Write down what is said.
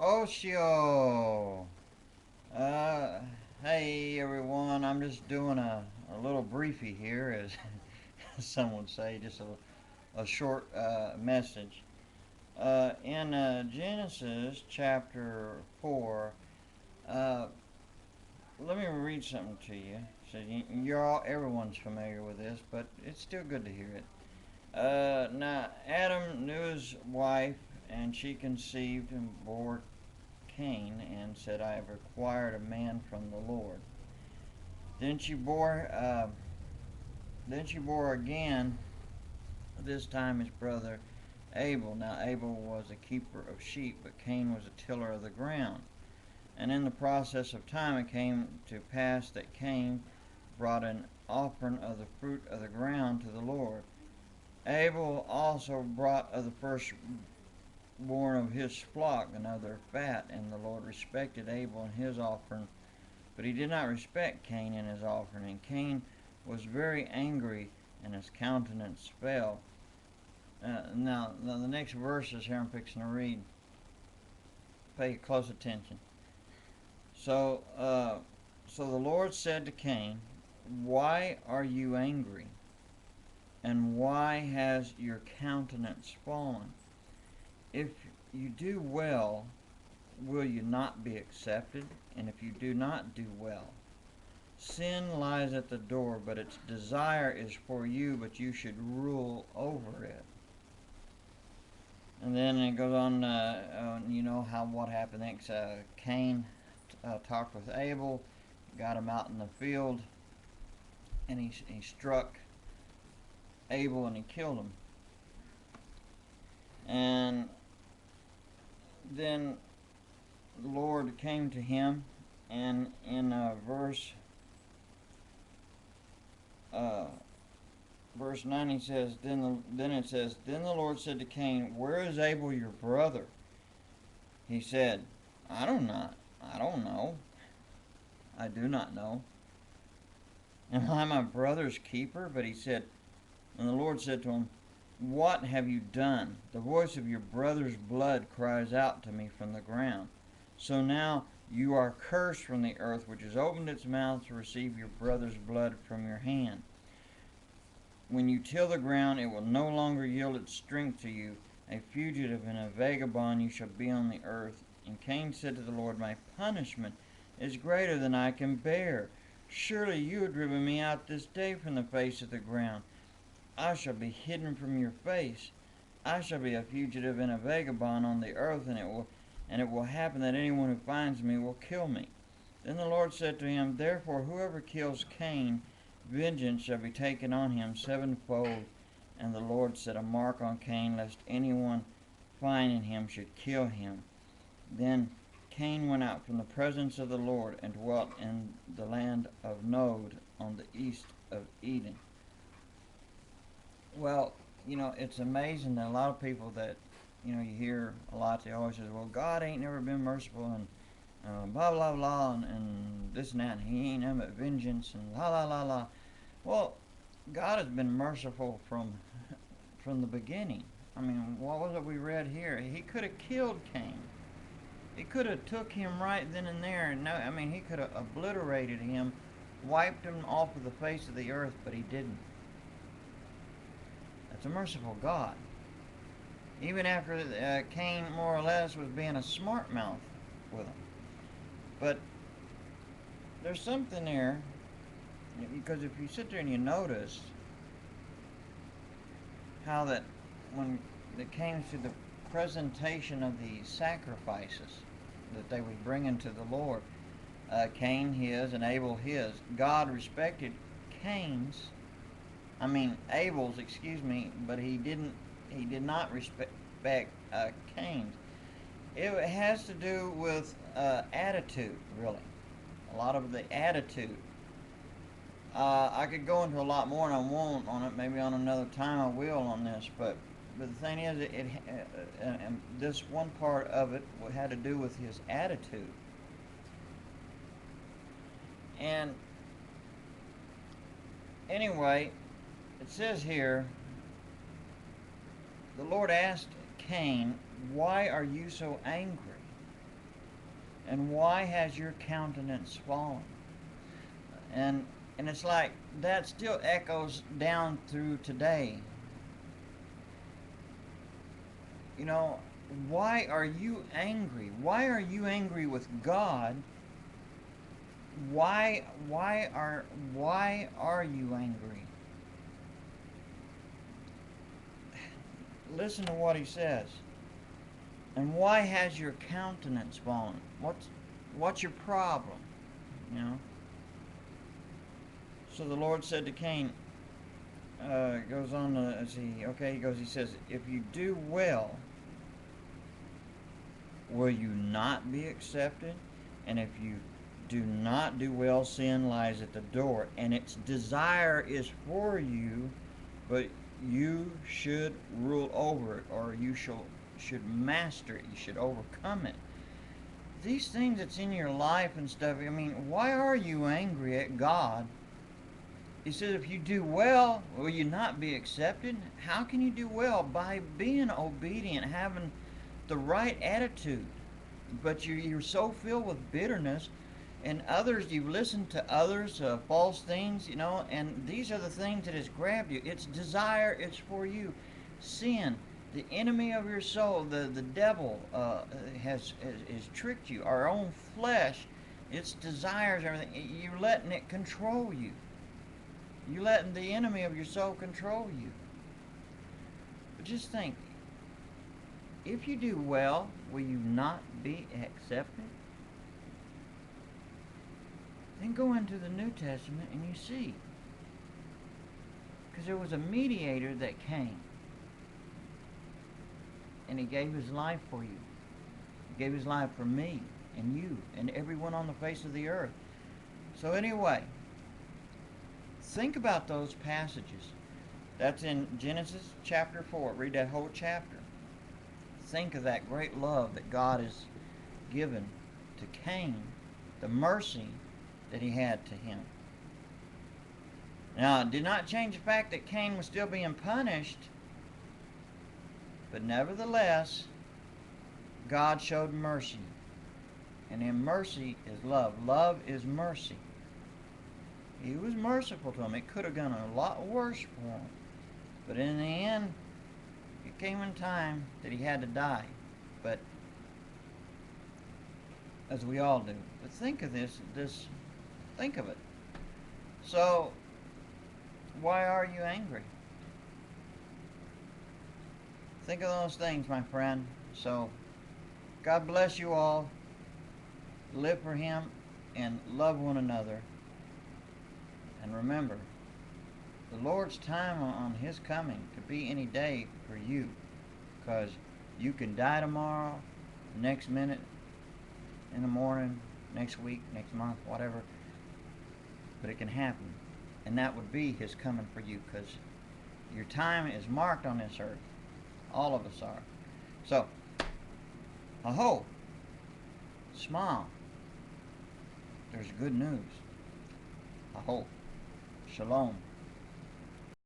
Oshio. Uh, hey everyone, I'm just doing a little briefie here, as some would say, just a short message. In Genesis chapter 4, uh, let me read something to you. So everyone's familiar with this, but it's still good to hear it. Now, Adam knew his wife, and she conceived and bore Cain, and said, I have required a man from the Lord. Then she bore, uh, then she bore again, this time his brother Abel. Now Abel was a keeper of sheep, but Cain was a tiller of the ground. And in the process of time it came to pass that Cain brought an offering of the fruit of the ground to the Lord. Abel also brought of the firstborn of his flock another fat, and the Lord respected Abel and his offering, but he did not respect Cain and his offering. And Cain was very angry, and his countenance fell. Now, the next verses here I'm fixing to read. Pay close attention. So, so the Lord said to Cain, why are you angry? And why has your countenance fallen? If you do well, will you not be accepted? And if you do not do well, sin lies at the door, but its desire is for you, but you should rule over it. And then it goes on, you know how what happened next. Cain talked with Abel, got him out in the field, and he struck Abel and he killed him. And then the Lord came to him, and in uh, verse 9 he says, then it says, then the Lord said to Cain, where is Abel your brother? He said, I don't know. I do not know. Am I my brother's keeper? But he said, and the Lord said to him, what have you done? The voice of your brother's blood cries out to me from the ground. So now you are cursed from the earth, which has opened its mouth to receive your brother's blood from your hand. When you till the ground, it will no longer yield its strength to you. A fugitive and a vagabond you shall be on the earth. And Cain said to the Lord, my punishment is greater than I can bear. Surely you have driven me out this day from the face of the ground. I shall be hidden from your face. I shall be a fugitive and a vagabond on the earth, and it will happen that anyone who finds me will kill me. Then the Lord said to him, therefore whoever kills Cain, vengeance shall be taken on him sevenfold. And the Lord set a mark on Cain, lest anyone finding him should kill him. Then Cain went out from the presence of the Lord and dwelt in the land of Nod on the east of Eden. Well, it's amazing that a lot of people that, you hear a lot, they always say, well, God ain't never been merciful, and blah, blah, blah, and this and that, and he ain't nothing but vengeance, and la, la, la, la. Well, God has been merciful from the beginning. I mean, what was it we read here? He could have killed Cain. He could have took him right then and there. No, I mean, he could have obliterated him, wiped him off of the face of the earth, but he didn't. That's a merciful God. Even after Cain more or less was being a smart mouth with him. But there's something there, because if you sit there and you notice how that when it came to the presentation of the sacrifices that they was bringing to the Lord, Cain his and Abel his, God respected Abel's, but he did not respect Cain's. It has to do with attitude, really. A lot of the attitude. I could go into a lot more, and I won't on it. Maybe on another time I will on this. But the thing is, and this one part of it had to do with his attitude. And anyway, it says here, the Lord asked Cain, why are you so angry? And why has your countenance fallen? And it's like that still echoes down through today. You know, why are you angry? Why are you angry with God? Why are you angry? Listen to what he says. And why has your countenance fallen? What's your problem? You know. So the Lord said to Cain, goes on to see, okay, he says, if you do well, will you not be accepted? And if you do not do well, sin lies at the door, and its desire is for you, but you should rule over it, or you should master it. You should overcome it. These things that's in your life and stuff, I mean, why are you angry at God? He says, if you do well, will you not be accepted? How can you do well? By being obedient, having the right attitude. But you're so filled with bitterness, and others, you've listened to others, false things, you know, and these are the things that has grabbed you. Its desire is for you. Sin, the enemy of your soul, the devil has tricked you. Our own flesh, its desires, everything, you're letting it control you. You're letting the enemy of your soul control you. But just think, if you do well, will you not be accepted? Then go into the New Testament and you see. Because there was a mediator that came. And he gave his life for you. He gave his life for me and you and everyone on the face of the earth. So anyway, think about those passages. That's in Genesis chapter 4. Read that whole chapter. Think of that great love that God has given to Cain, the mercy that he had to him. Now, it did not change the fact that Cain was still being punished, but nevertheless, God showed mercy. And in mercy is love. Love is mercy. He was merciful to him. It could have gone a lot worse for him. But in the end, it came in time that he had to die. But, as we all do. But think of this, think of it. So, why are you angry? Think of those things, my friend. So, God bless you all. Live for Him and love one another. And remember, the Lord's time on His coming could be any day for you. Because you can die tomorrow, next minute, in the morning, next week, next month, whatever. But it can happen. And that would be His coming for you. Because your time is marked on this earth. All of us are. So, aho, smile. There's good news. Aho. Shalom.